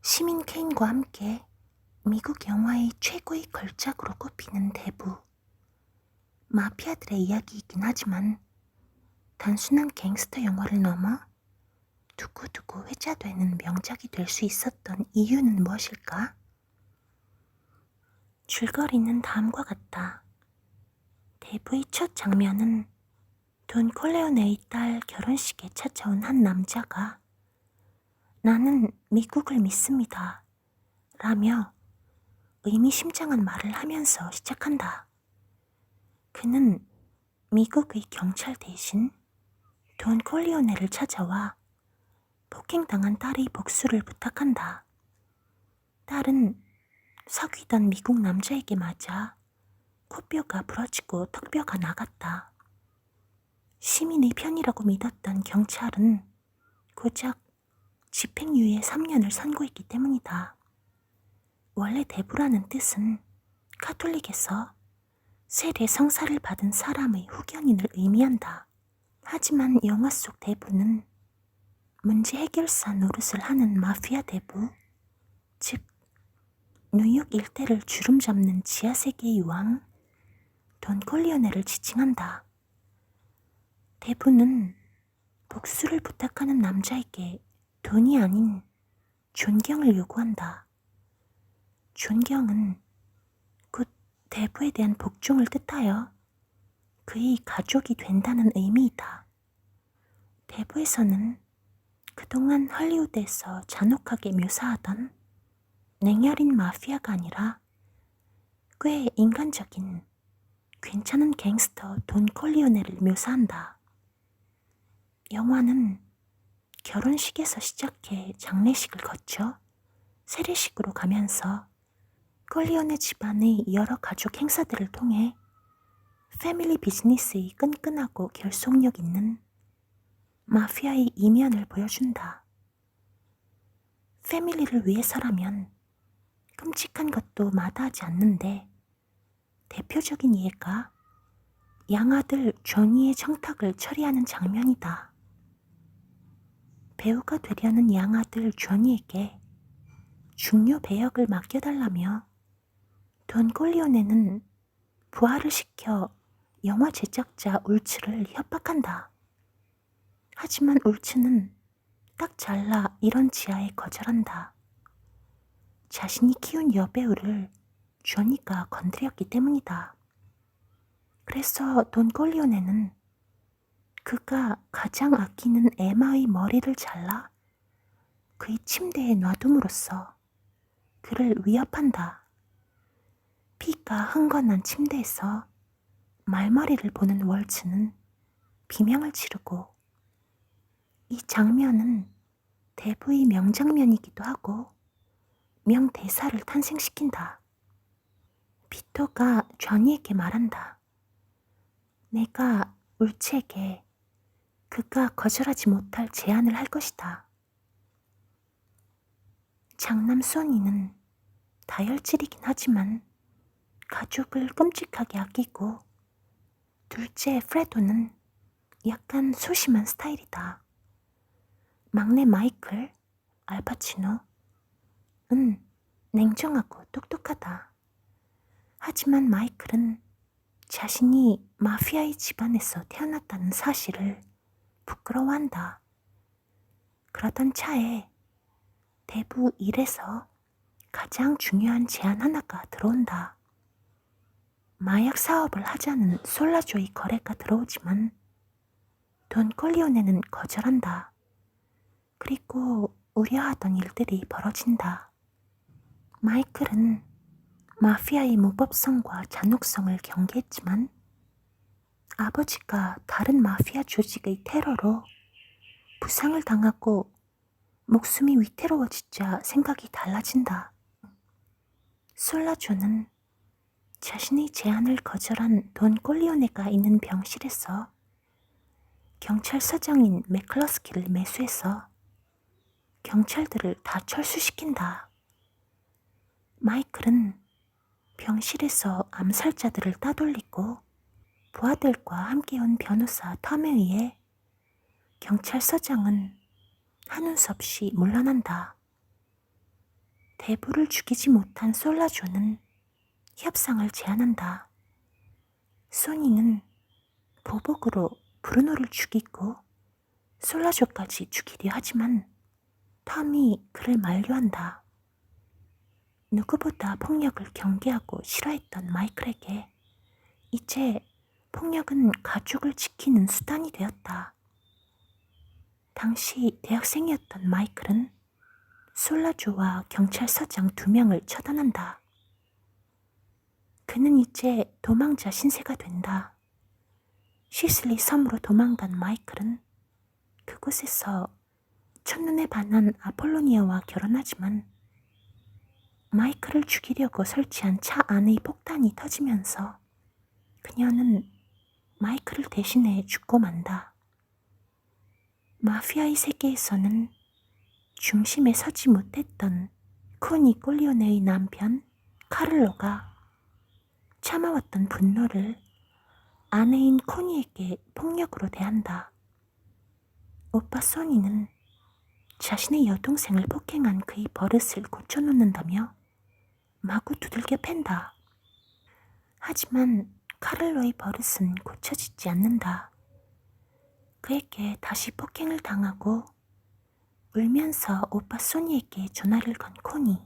시민 케인과 함께 미국 영화의 최고의 걸작으로 꼽히는 대부. 마피아들의 이야기이긴 하지만 단순한 갱스터 영화를 넘어 두고두고 회자되는 명작이 될 수 있었던 이유는 무엇일까? 줄거리는 다음과 같다. 대부의 첫 장면은 돈 콜레오네의 딸 결혼식에 찾아온 한 남자가 "나는 미국을 믿습니다" 라며 의미심장한 말을 하면서 시작한다. 그는 미국의 경찰 대신 돈 콜리오네를 찾아와 폭행당한 딸의 복수를 부탁한다. 딸은 사귀던 미국 남자에게 맞아 코뼈가 부러지고 턱뼈가 나갔다. 시민의 편이라고 믿었던 경찰은 고작 집행유예 3년을 선고했기 때문이다. 원래 대부라는 뜻은 카톨릭에서 세례 성사를 받은 사람의 후견인을 의미한다. 하지만 영화 속 대부는 문제 해결사 노릇을 하는 마피아 대부, 즉 뉴욕 일대를 주름잡는 지하세계의 왕 돈 콜리오네를 지칭한다. 대부는 복수를 부탁하는 남자에게 돈이 아닌 존경을 요구한다. 존경은 곧 대부에 대한 복종을 뜻하여 그의 가족이 된다는 의미이다. 대부에서는 그동안 할리우드에서 잔혹하게 묘사하던 냉혈인 마피아가 아니라 꽤 인간적인 괜찮은 갱스터 돈 콜리오네를 묘사한다. 영화는 결혼식에서 시작해 장례식을 거쳐 세례식으로 가면서 콜리오네 집안의 여러 가족 행사들을 통해 패밀리 비즈니스의 끈끈하고 결속력 있는 마피아의 이면을 보여준다. 패밀리를 위해서라면 끔찍한 것도 마다하지 않는데 대표적인 예가 양아들 조니의 청탁을 처리하는 장면이다. 배우가 되려는 양아들 조니에게 중요 배역을 맡겨달라며 돈 콜리오네는 부하를 시켜 영화 제작자 울츠를 협박한다. 하지만 울츠는 딱 잘라 이런 지하에 거절한다. 자신이 키운 여배우를 조니가 건드렸기 때문이다. 그래서 돈 콜리오네는 그가 가장 아끼는 에마의 머리를 잘라 그의 침대에 놔둠으로써 그를 위협한다. 피가 흥건한 침대에서 말머리를 보는 월츠는 비명을 지르고, 이 장면은 대부의 명장면이기도 하고 명대사를 탄생시킨다. 피토가 조니에게 말한다. 내가 울츠에게 그가 거절하지 못할 제안을 할 것이다. 장남 소니는 다혈질이긴 하지만 가족을 끔찍하게 아끼고, 둘째 프레도는 약간 소심한 스타일이다. 막내 마이클, 알파치노는 냉정하고 똑똑하다. 하지만 마이클은 자신이 마피아의 집안에서 태어났다는 사실을 부끄러워한다. 그러던 차에 대부 일에서 가장 중요한 제안 하나가 들어온다. 마약 사업을 하자는 솔라조의 거래가 들어오지만 돈 콜리오네는 거절한다. 그리고 우려하던 일들이 벌어진다. 마이클은 마피아의 무법성과 잔혹성을 경계했지만 아버지가 다른 마피아 조직의 테러로 부상을 당하고 목숨이 위태로워지자 생각이 달라진다. 솔라조는 자신의 제안을 거절한 돈 콜리오네가 있는 병실에서 경찰서장인 맥클러스키를 매수해서 경찰들을 다 철수시킨다. 마이클은 병실에서 암살자들을 따돌리고 부하들과 함께 온 변호사 텀에 의해 경찰서장은 하는 수 없이 물러난다. 대부를 죽이지 못한 솔라조는 협상을 제안한다. 소니는 보복으로 브루노를 죽이고 솔라조까지 죽이려 하지만 텀이 그를 만류한다. 누구보다 폭력을 경계하고 싫어했던 마이클에게 이제 폭력은 가족을 지키는 수단이 되었다. 당시 대학생이었던 마이클은 솔라조와 경찰서장 2명을 처단한다. 그는 이제 도망자 신세가 된다. 시슬리 섬으로 도망간 마이클은 그곳에서 첫눈에 반한 아폴로니아와 결혼하지만 마이클을 죽이려고 설치한 차 안의 폭탄이 터지면서 그녀는 마이클을 대신해 죽고 만다. 마피아의 세계에서는 중심에 서지 못했던 코니 꼴리오네의 남편 카를로가 참아왔던 분노를 아내인 코니에게 폭력으로 대한다. 오빠 소니는 자신의 여동생을 폭행한 그의 버릇을 고쳐놓는다며 마구 두들겨 팬다. 하지만 카를로의 버릇은 고쳐지지 않는다. 그에게 다시 폭행을 당하고 울면서 오빠 소니에게 전화를 건 코니.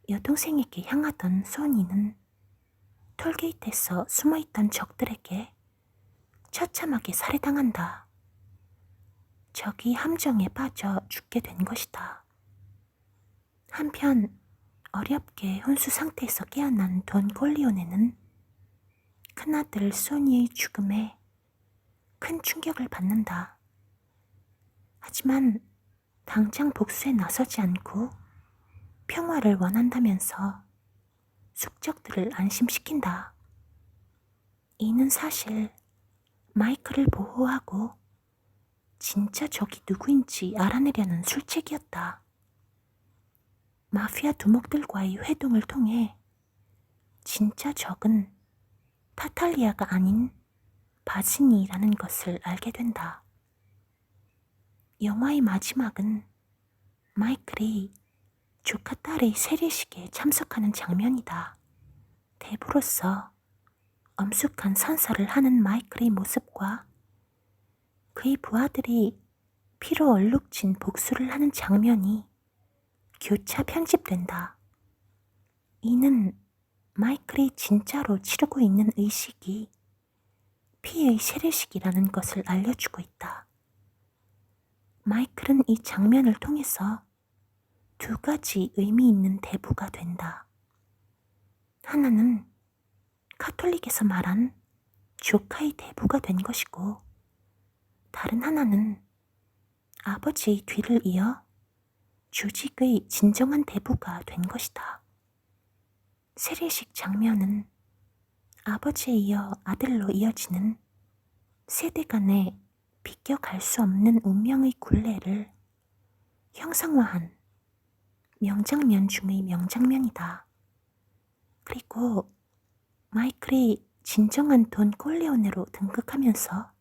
여동생에게 향하던 소니는 톨게이트에서 숨어있던 적들에게 처참하게 살해당한다. 적이 함정에 빠져 죽게 된 것이다. 한편 어렵게 혼수 상태에서 깨어난 돈 콜리오네는 큰아들 소니의 죽음에 큰 충격을 받는다. 하지만 당장 복수에 나서지 않고 평화를 원한다면서 숙적들을 안심시킨다. 이는 사실 마이클을 보호하고 진짜 적이 누구인지 알아내려는 술책이었다. 마피아 두목들과의 회동을 통해 진짜 적은 타탈리아가 아닌 바지니라는 것을 알게 된다. 영화의 마지막은 마이클이 조카 딸의 세례식에 참석하는 장면이다. 대부로서 엄숙한 선서를 하는 마이클의 모습과 그의 부하들이 피로 얼룩진 복수를 하는 장면이 교차 편집된다. 이는 마이클이 진짜로 치르고 있는 의식이 피의 세례식이라는 것을 알려주고 있다. 마이클은 이 장면을 통해서 2가지 의미 있는 대부가 된다. 하나는 카톨릭에서 말한 조카의 대부가 된 것이고, 다른 하나는 아버지의 뒤를 이어 조직의 진정한 대부가 된 것이다. 세례식 장면은 아버지에 이어 아들로 이어지는 세대 간의 비껴갈 수 없는 운명의 굴레를 형상화한 명장면 중의 명장면이다. 그리고 마이클이 진정한 돈 콜레오네로 등극하면서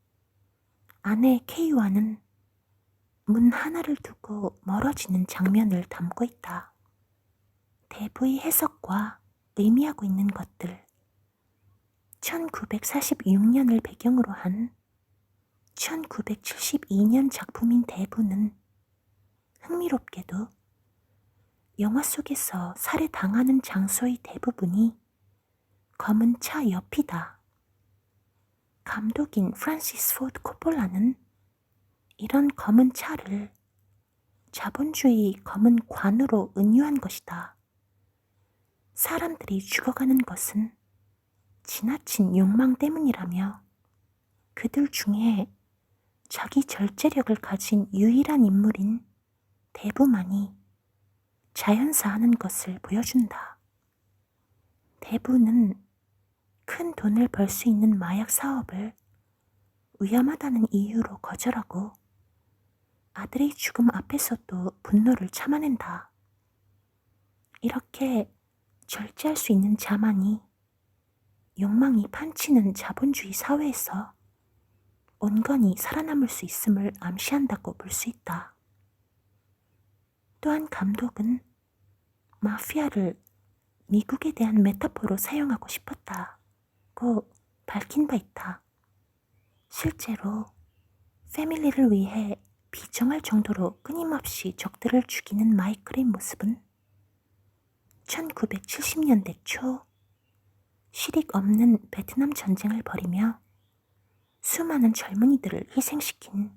아내 케이와는 문 하나를 두고 멀어지는 장면을 담고 있다. 대부의 해석과 의미하고 있는 것들. 1946년을 배경으로 한 1972년 작품인 대부는 흥미롭게도 영화 속에서 살해당하는 장소의 대부분이 검은 차 옆이다. 감독인 프란시스 포드 코폴라는 이런 검은 차를 자본주의 검은 관으로 은유한 것이다. 사람들이 죽어가는 것은 지나친 욕망 때문이라며 그들 중에 자기 절제력을 가진 유일한 인물인 대부만이 자연사하는 것을 보여준다. 대부는 큰 돈을 벌 수 있는 마약 사업을 위험하다는 이유로 거절하고 아들의 죽음 앞에서도 분노를 참아낸다. 이렇게 절제할 수 있는 자만이 욕망이 판치는 자본주의 사회에서 온건히 살아남을 수 있음을 암시한다고 볼 수 있다. 또한 감독은 마피아를 미국에 대한 메타포로 사용하고 싶었다고 밝힌 바 있다. 실제로 패밀리를 위해 비정할 정도로 끊임없이 적들을 죽이는 마이클의 모습은 1970년대 초 실익 없는 베트남 전쟁을 벌이며 수많은 젊은이들을 희생시킨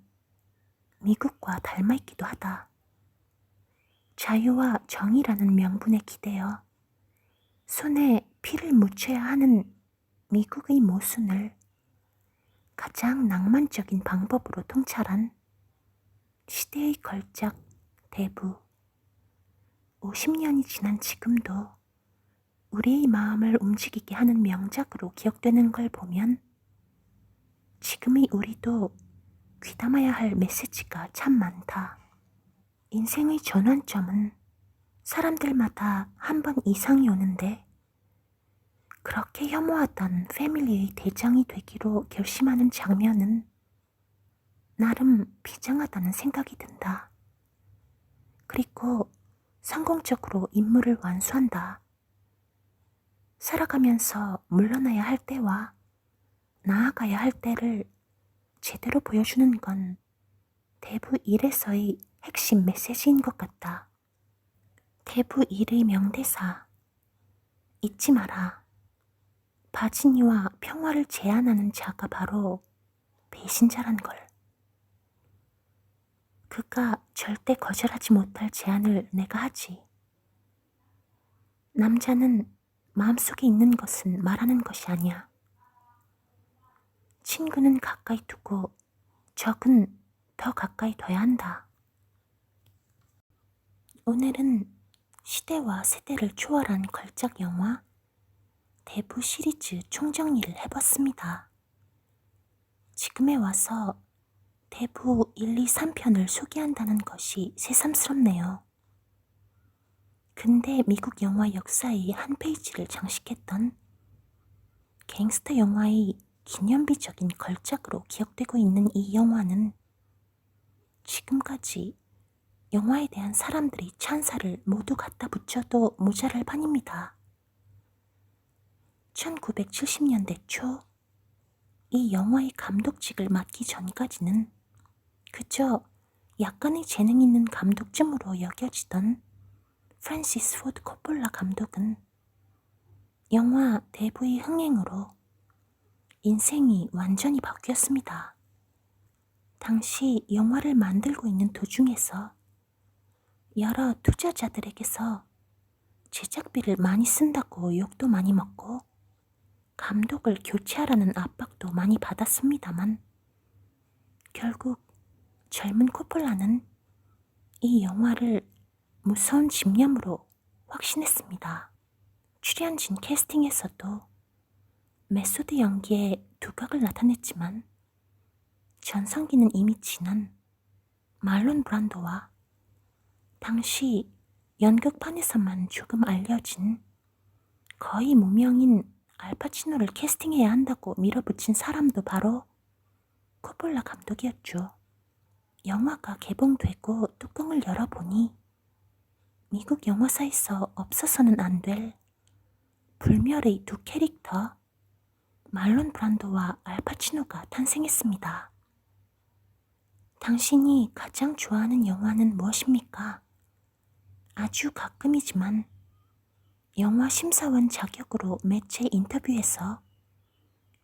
미국과 닮아있기도 하다. 자유와 정의라는 명분에 기대어 손에 피를 묻혀야 하는 미국의 모순을 가장 낭만적인 방법으로 통찰한 시대의 걸작 대부. 50년이 지난 지금도 우리의 마음을 움직이게 하는 명작으로 기억되는 걸 보면 지금의 우리도 귀담아야 할 메시지가 참 많다. 인생의 전환점은 사람들마다 한 번 이상이 오는데 그렇게 혐오하던 패밀리의 대장이 되기로 결심하는 장면은 나름 비장하다는 생각이 든다. 그리고 성공적으로 임무를 완수한다. 살아가면서 물러나야 할 때와 나아가야 할 때를 제대로 보여주는 건 대부 1에서의 핵심 메시지인 것 같다. 대부 1의 명대사. 잊지 마라. 바지니와 평화를 제안하는 자가 바로 배신자란 걸. 그가 절대 거절하지 못할 제안을 내가 하지. 남자는 마음속에 있는 것은 말하는 것이 아니야. 친구는 가까이 두고 적은 더 가까이 둬야 한다. 오늘은 시대와 세대를 초월한 걸작 영화 대부 시리즈 총정리를 해봤습니다. 지금에 와서 대부 1, 2, 3편을 소개한다는 것이 새삼스럽네요. 근대 미국 영화 역사의 한 페이지를 장식했던 갱스터 영화의 기념비적인 걸작으로 기억되고 있는 이 영화는 지금까지 영화에 대한 사람들의 찬사를 모두 갖다 붙여도 모자랄 판입니다. 1970년대 초 이 영화의 감독직을 맡기 전까지는 그저 약간의 재능 있는 감독쯤으로 여겨지던 프랜시스 포드 코폴라 감독은 영화 대부의 흥행으로 인생이 완전히 바뀌었습니다. 당시 영화를 만들고 있는 도중에서 여러 투자자들에게서 제작비를 많이 쓴다고 욕도 많이 먹고 감독을 교체하라는 압박도 많이 받았습니다만 결국 젊은 코폴라는 이 영화를 무서운 집념으로 확신했습니다. 출연진 캐스팅에서도 메소드 연기에 두각을 나타냈지만 전성기는 이미 지난 말론 브란도와 당시 연극판에서만 조금 알려진 거의 무명인 알파치노를 캐스팅해야 한다고 밀어붙인 사람도 바로 코폴라 감독이었죠. 영화가 개봉되고 뚜껑을 열어보니 미국 영화사에서 없어서는 안 될 불멸의 두 캐릭터 말론 브란도와 알파치노가 탄생했습니다. 당신이 가장 좋아하는 영화는 무엇입니까? 아주 가끔이지만 영화 심사원 자격으로 매체 인터뷰에서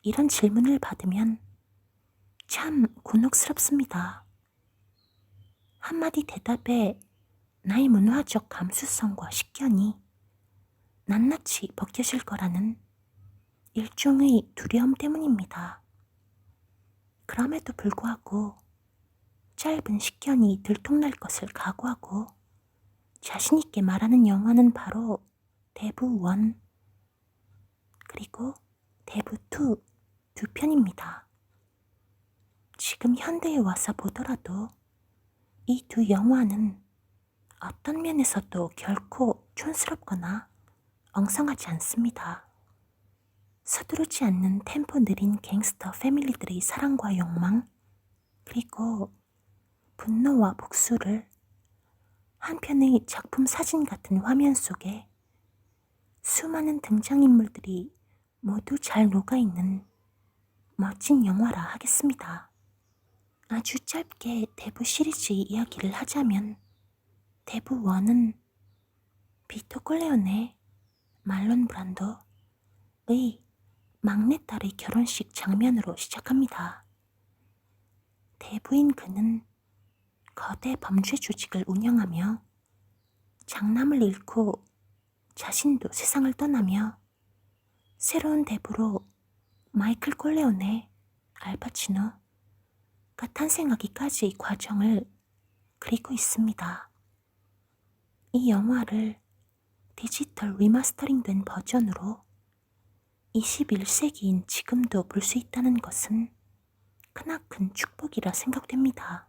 이런 질문을 받으면 참 곤혹스럽습니다. 한마디 대답에 나의 문화적 감수성과 식견이 낱낱이 벗겨질 거라는 일종의 두려움 때문입니다. 그럼에도 불구하고 짧은 식견이 들통날 것을 각오하고 자신있게 말하는 영화는 바로 대부 1 그리고 대부 2 두 편입니다. 지금 현대에 와서 보더라도 이 두 영화는 어떤 면에서도 결코 촌스럽거나 엉성하지 않습니다. 서두르지 않는 템포 느린 갱스터 패밀리들의 사랑과 욕망 그리고 분노와 복수를 한 편의 작품 사진 같은 화면 속에 수많은 등장인물들이 모두 잘 녹아있는 멋진 영화라 하겠습니다. 아주 짧게 대부 시리즈의 이야기를 하자면 대부 1은 비토 콜레오네, 말론 브란도의 막내딸의 결혼식 장면으로 시작합니다. 대부인 그는 거대 범죄 조직을 운영하며 장남을 잃고 자신도 세상을 떠나며 새로운 대부로 마이클 콜레오네, 알파치노가 탄생하기까지의 과정을 그리고 있습니다. 이 영화를 디지털 리마스터링된 버전으로 21세기인 지금도 볼 수 있다는 것은 크나큰 축복이라 생각됩니다.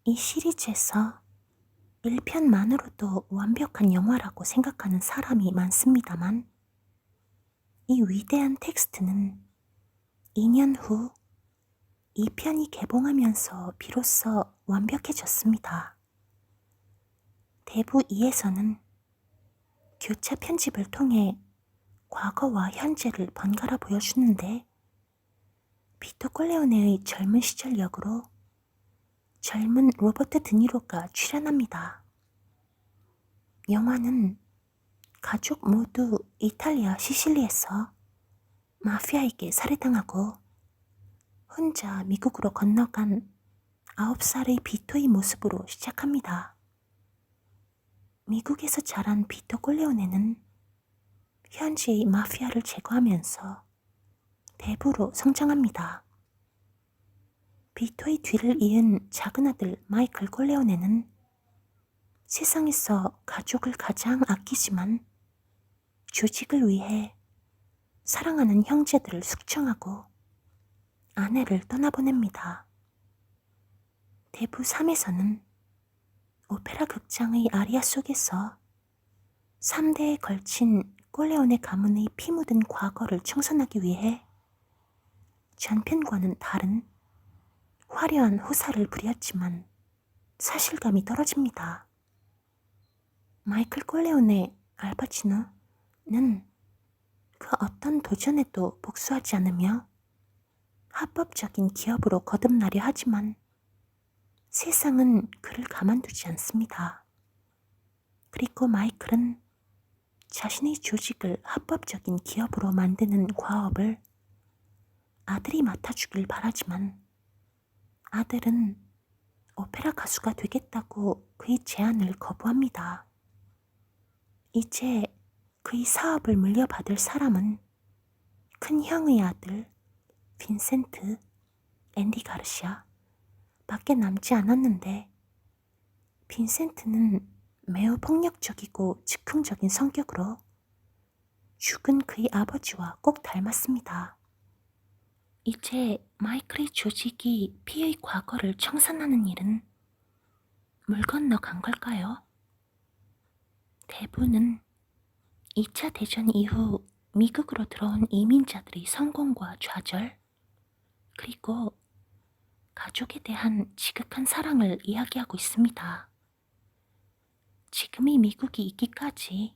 이 시리즈에서 1편만으로도 완벽한 영화라고 생각하는 사람이 많습니다만 이 위대한 텍스트는 2년 후 2편이 개봉하면서 비로소 완벽해졌습니다. 대부 2에서는 교차 편집을 통해 과거와 현재를 번갈아 보여주는데 비토 콜레오네의 젊은 시절 역으로 젊은 로버트 드니로가 출연합니다. 영화는 가족 모두 이탈리아 시실리에서 마피아에게 살해당하고 혼자 미국으로 건너간 9살의 비토의 모습으로 시작합니다. 미국에서 자란 비토 콜레오네는 현지의 마피아를 제거하면서 대부로 성장합니다. 비토의 뒤를 이은 작은 아들 마이클 콜레오네는 세상에서 가족을 가장 아끼지만 조직을 위해 사랑하는 형제들을 숙청하고 아내를 떠나보냅니다. 대부 3에서는 오페라 극장의 아리아 속에서 3대에 걸친 콜레오네 가문의 피 묻은 과거를 청산하기 위해 전편과는 다른 화려한 호사를 부렸지만 사실감이 떨어집니다. 마이클 콜레오네 알파치노는 그 어떤 도전에도 복수하지 않으며 합법적인 기업으로 거듭나려 하지만 세상은 그를 가만두지 않습니다. 그리고 마이클은 자신의 조직을 합법적인 기업으로 만드는 과업을 아들이 맡아주길 바라지만 아들은 오페라 가수가 되겠다고 그의 제안을 거부합니다. 이제 그의 사업을 물려받을 사람은 큰 형의 아들 빈센트 앤디 가르시아 밖에 남지 않았는데 빈센트는 매우 폭력적이고 즉흥적인 성격으로 죽은 그의 아버지와 꼭 닮았습니다. 이제 마이클의 조직이 피의 과거를 청산하는 일은 물 건너 간 걸까요? 대부는 2차 대전 이후 미국으로 들어온 이민자들의 성공과 좌절, 그리고 가족에 대한 지극한 사랑을 이야기하고 있습니다. 지금의 미국이 있기까지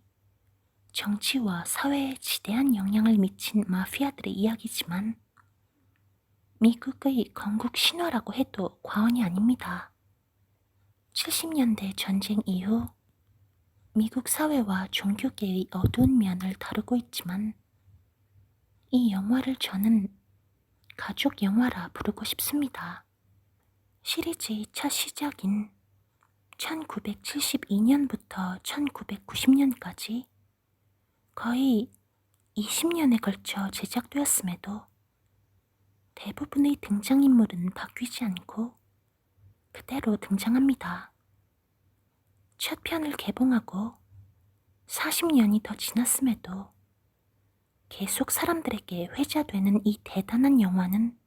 정치와 사회에 지대한 영향을 미친 마피아들의 이야기지만 미국의 건국 신화라고 해도 과언이 아닙니다. 70년대 전쟁 이후 미국 사회와 종교계의 어두운 면을 다루고 있지만 이 영화를 저는 가족 영화라 부르고 싶습니다. 시리즈의 첫 시작인 1972년부터 1990년까지 거의 20년에 걸쳐 제작되었음에도 대부분의 등장인물은 바뀌지 않고 그대로 등장합니다. 첫 편을 개봉하고 40년이 더 지났음에도 계속 사람들에게 회자되는 이 대단한 영화는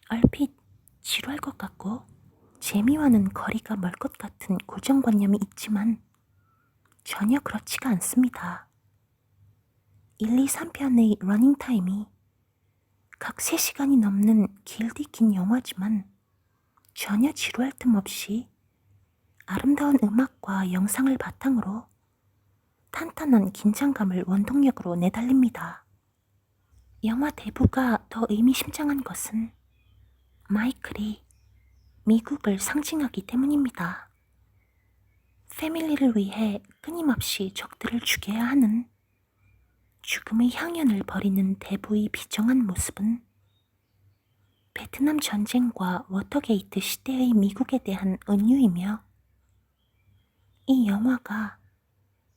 얼핏 지루할 것 같고 재미와는 거리가 멀 것 같은 고정관념이 있지만 전혀 그렇지가 않습니다. 1, 2, 3편의 러닝타임이 각 3시간이 넘는 길디 긴 영화지만 전혀 지루할 틈 없이 아름다운 음악과 영상을 바탕으로 탄탄한 긴장감을 원동력으로 내달립니다. 영화 대부가 더 의미심장한 것은 마이클이 미국을 상징하기 때문입니다. 패밀리를 위해 끊임없이 적들을 죽여야 하는 죽음의 향연을 벌이는 대부의 비정한 모습은 베트남 전쟁과 워터게이트 시대의 미국에 대한 은유이며, 이 영화가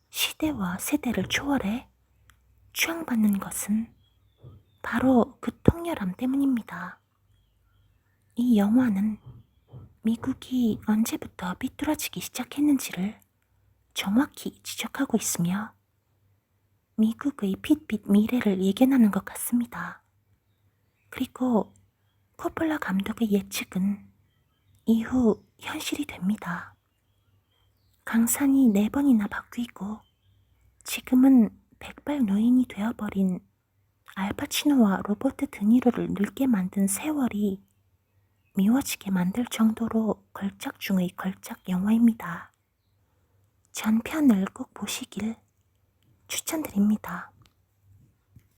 시대와 세대를 초월해 추앙받는 것은 바로 그 통렬함 때문입니다. 이 영화는 미국이 언제부터 삐뚤어지기 시작했는지를 정확히 지적하고 있으며 미국의 핏빛 미래를 예견하는 것 같습니다. 그리고 코폴라 감독의 예측은 이후 현실이 됩니다. 강산이 4번이나 바뀌고 지금은 백발 노인이 되어버린 알파치노와 로버트 드니로를 늙게 만든 세월이 미워지게 만들 정도로 걸작 중의 걸작 영화입니다. 전편을 꼭 보시길 추천드립니다.